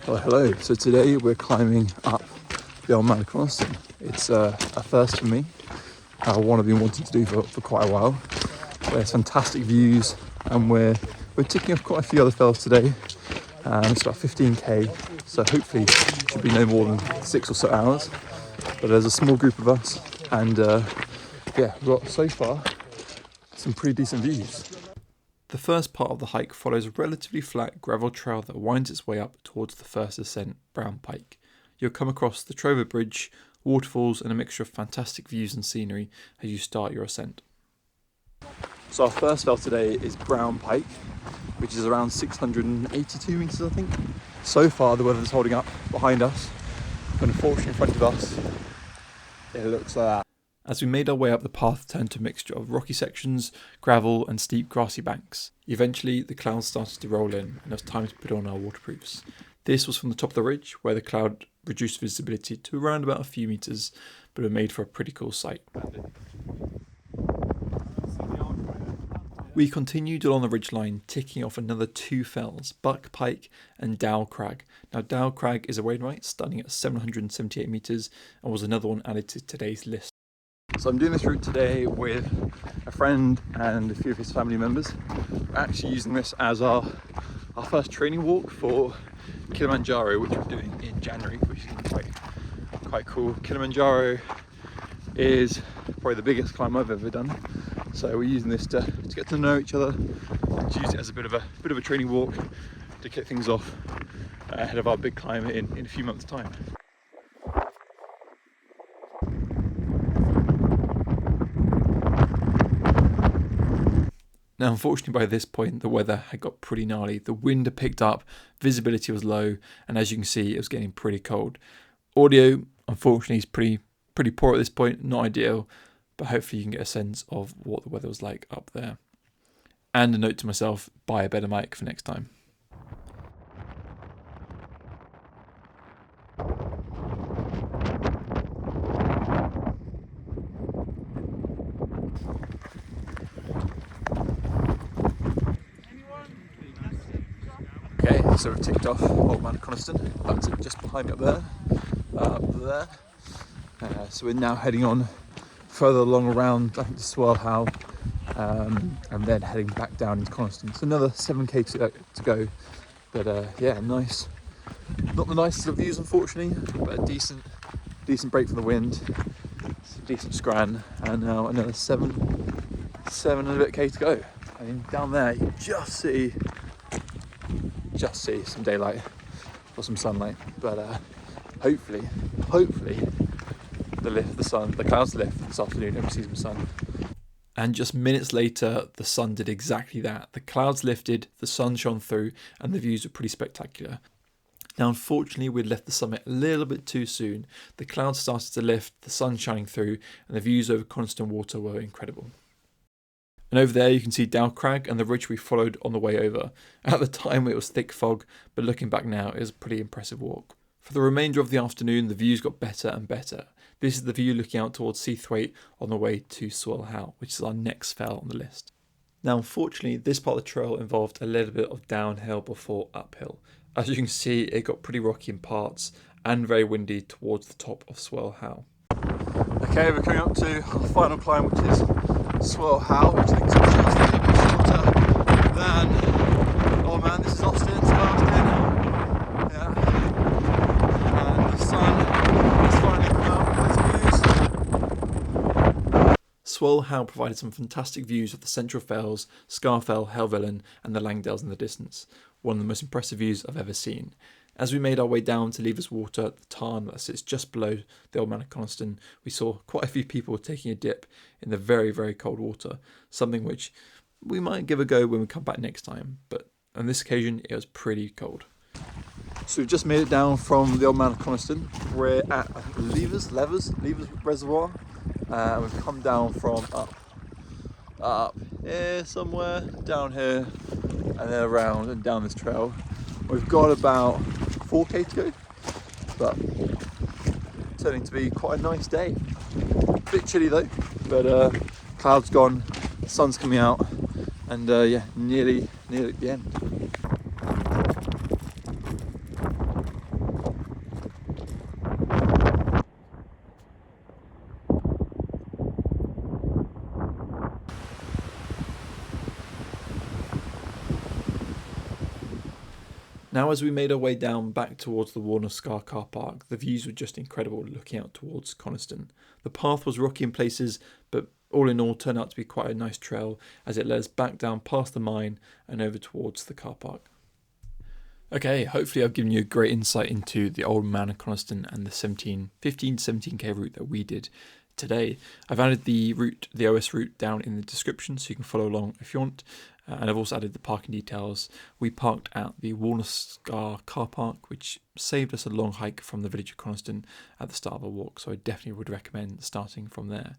Well, hello. So today we're climbing up the Old Man of Coniston. It's a first for me. One I've been wanting to do for quite a while. There's fantastic views, and we're ticking off quite a few other fells today. It's about 15k, so hopefully it should be no more than 6 or so hours. But there's a small group of us, and yeah, we've got so far some pretty decent views. The first part of the hike follows a relatively flat gravel trail that winds its way up towards the first ascent, Brown Pike. You'll come across the Trover Bridge, waterfalls and a mixture of fantastic views and scenery as you start your ascent. So our first fell today is Brown Pike, which is around 682 metres I think. So far the weather's holding up behind us, but unfortunately in front of us it looks like that. As we made our way up, the path turned to a mixture of rocky sections, gravel and steep grassy banks. Eventually the clouds started to roll in and it was time to put on our waterproofs. This was from the top of the ridge where the cloud reduced visibility to around about a few metres, but it made for a pretty cool sight. We continued along the ridgeline, ticking off another 2 fells, Buck Pike and Dow Crag. Now Dow Crag is a Wainwrights, starting at 778 metres, and was another one added to today's list. So I'm doing this route today with a friend and a few of his family members. We're actually using this as our first training walk for Kilimanjaro, which we're doing in January, which is quite cool. Kilimanjaro is probably the biggest climb I've ever done, so we're using this to get to know each other and to use it as a bit of a training walk to kick things off ahead of our big climb in a few months' time. Now unfortunately by this point the weather had got pretty gnarly. The wind had picked up, visibility was low, and as you can see it was getting pretty cold. Audio unfortunately is pretty poor at this point, not ideal, but hopefully you can get a sense of what the weather was like up there. And a note to myself, buy a better mic for next time. Okay, so we've ticked off Old Man of Coniston. That's it, just behind me up there. So we're now heading on further along around, I think, to Swell Howe, and then heading back down into Coniston. So another 7k to go, but yeah, nice. Not the nicest of views unfortunately, but a decent break from the wind, decent scran, and now another 7 and a bit k to go. I mean, down there you just see some daylight or some sunlight, but hopefully the clouds lift this afternoon and we see some sun. And just minutes later the sun did exactly that. The clouds lifted, the sun shone through, and the views were pretty spectacular. Now unfortunately we'd left the summit a little bit too soon. The clouds started to lift, the sun shining through, and the views over Coniston Water were incredible. And over there you can see Dow Crag and the ridge we followed on the way over. At the time it was thick fog, but looking back now it was a pretty impressive walk. For the remainder of the afternoon the views got better and better. This is the view looking out towards Seathwaite on the way to Swell Howe, which is our next fell on the list. Now unfortunately this part of the trail involved a little bit of downhill before uphill. As you can see it got pretty rocky in parts and very windy towards the top of Swell Howe. Okay, we're coming up to our final climb, which is Swell Howe, which I think is just a little bit shorter than, oh man, this is Austin, yeah, and the sun is finally come out, let's views. Swell Howe provided some fantastic views of the Central Fells, Scarfell, Helvellyn and the Langdales in the distance, one of the most impressive views I've ever seen. As we made our way down to Leavers Water, the tarn that sits just below the Old Man of Coniston, we saw quite a few people taking a dip in the very, very cold water, something which we might give a go when we come back next time, but on this occasion it was pretty cold. So we've just made it down from the Old Man of Coniston. We're at Leavers Reservoir, and we've come down from up here somewhere, down here, and then around and down this trail. We've got about 4k to go, but turning to be quite a nice day. A bit chilly though, but clouds gone, sun's coming out, and yeah, nearly at the end. Now, as we made our way down back towards the Warner Scar car park, the views were just incredible looking out towards Coniston. The path was rocky in places, but all in all turned out to be quite a nice trail as it led us back down past the mine and over towards the car park. Okay, hopefully I've given you a great insight into the Old Man of Coniston and the 15-17k route that we did today. I've added the OS route down in the description so you can follow along if you want. And I've also added the parking details. We parked at the Warner Scar car park, which saved us a long hike from the village of Coniston at the start of our walk, so I definitely would recommend starting from there.